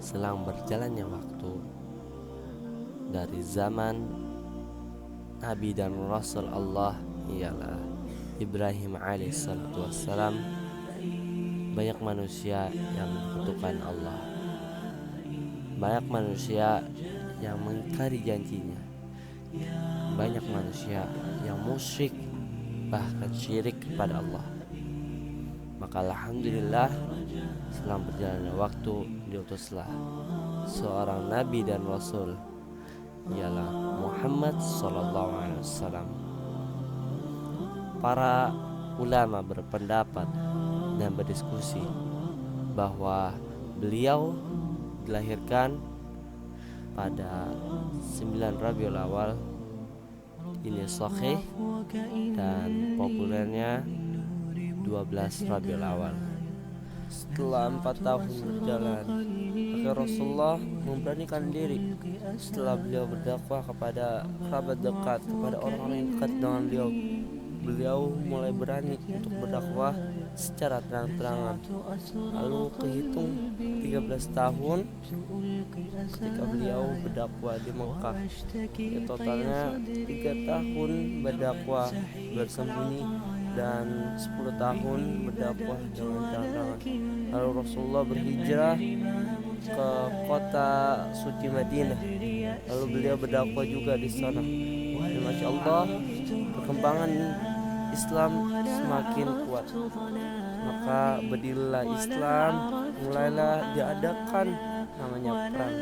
Selang berjalannya waktu dari zaman Nabi dan Rasul Allah ialah Ibrahim alaihissalatu wassalam, banyak manusia yang membutuhkan Allah, banyak manusia yang mengingkari janjinya, banyak manusia yang musyrik bahkan syirik kepada Allah. Maka alhamdulillah, selang berjalannya waktu diutuslah seorang nabi dan rasul, ialah Muhammad sallallahu alaihi wasallam. Para ulama berpendapat dan berdiskusi bahwa beliau dilahirkan pada 9 Rabiul Awal. Ini sahih dan populernya 12 Rabiul Awal. Setelah 4 tahun berjalan, maka Rasulullah memberanikan diri. Setelah beliau berdakwah kepada kerabat dekat, kepada orang-orang yang dekat dengan beliau, beliau mulai berani untuk berdakwah secara terang-terangan. Lalu kehitung 13 tahun ketika beliau berdakwah di Mekah. Totalnya 3 tahun berdakwah bersembunyi dan 10 tahun berdakwah dengan terang-terangan. Lalu Rasulullah berhijrah ke kota suci Madinah. Lalu beliau berdakwah juga di sana. Dan Masya Allah, perkembangan Islam semakin kuat. Maka berdirilah Islam, mulailah diadakan namanya perang.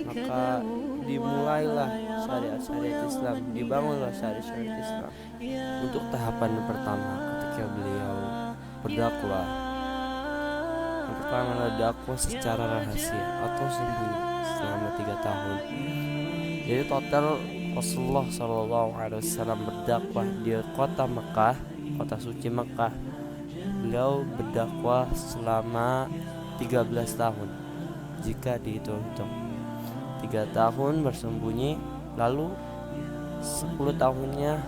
Maka dimulailah syariat-syariat Islam, dibangunlah syariat-syariat Islam. Untuk tahapan pertama ketika beliau berdakwah, yang pertama adalah dakwah secara rahasia atau sembunyi selama 3 tahun. Jadi total Rasulullah SAW berdakwah di kota Mekah, kota suci Mekah. Beliau berdakwah selama 13 tahun jika dihitung-hitung. 3 tahun bersembunyi, lalu 10 tahunnya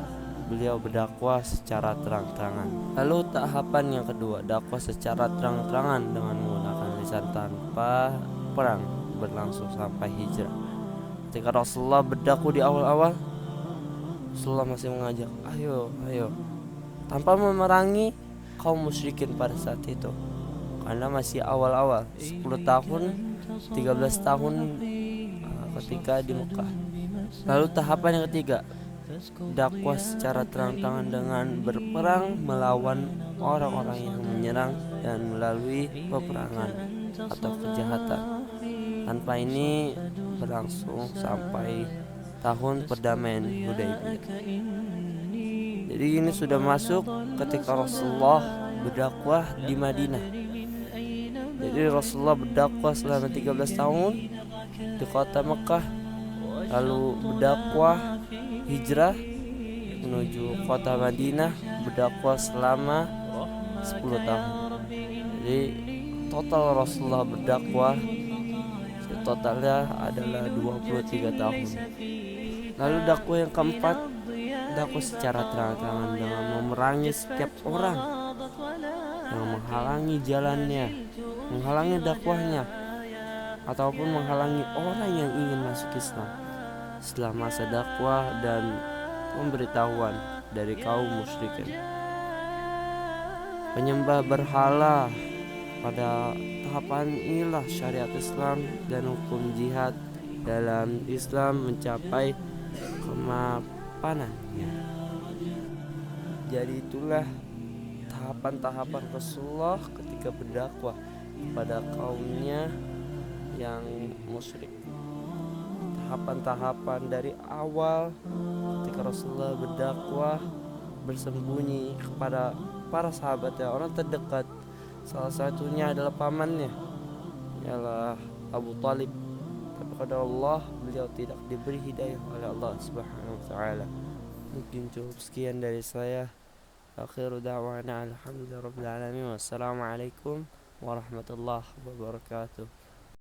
beliau berdakwah secara terang-terangan. Lalu tahapan yang kedua, dakwah secara terang-terangan dengan menggunakan lisan tanpa perang, berlangsung sampai hijrah. Ketika Rasulullah berdakwah di awal-awal, Rasulullah masih mengajak, ayo, tanpa memerangi kaum musyrikin pada saat itu, karena masih awal-awal, 10 tahun, 13 tahun ketika di Mekah. Lalu tahapan yang ketiga, dakwah secara terang-terangan dengan berperang melawan orang-orang yang menyerang dan melalui peperangan atau kejahatan. Tanpa ini berlangsung sampai tahun perdamaian Hudaybiyah. Jadi ini sudah masuk ketika Rasulullah berdakwah di Madinah. Jadi Rasulullah berdakwah selama 13 tahun di kota Mekah, lalu berdakwah hijrah menuju kota Madinah, berdakwah selama 10 tahun. Jadi total Rasulullah berdakwah totalnya adalah 23 tahun. Lalu dakwah yang keempat, dakwah secara terang-terangan dengan memerangi setiap orang yang menghalangi jalannya, menghalangi dakwahnya, ataupun menghalangi orang yang ingin masuk Islam setelah masa dakwah dan pemberitahuan dari kaum musyrikin. Penyembah berhala, pada tahapan inilah syariat Islam dan hukum jihad dalam Islam mencapai kemapanannya. Jadi itulah tahapan-tahapan Rasulullah ketika berdakwah kepada kaumnya yang musyrik. Tahapan-tahapan dari awal ketika Rasulullah berdakwah bersembunyi kepada para sahabatnya, orang terdekat. Salah satunya adalah pamannya, ialah Abu Talib. Tapi kepada Allah, beliau tidak diberi hidayah oleh Allah Subhanahu wa taala. Mungkin cukup sekian dari saya. Akhiru da'wana alhamdulillahirabbil alamin. Wassalamualaikum warahmatullahi wabarakatuh.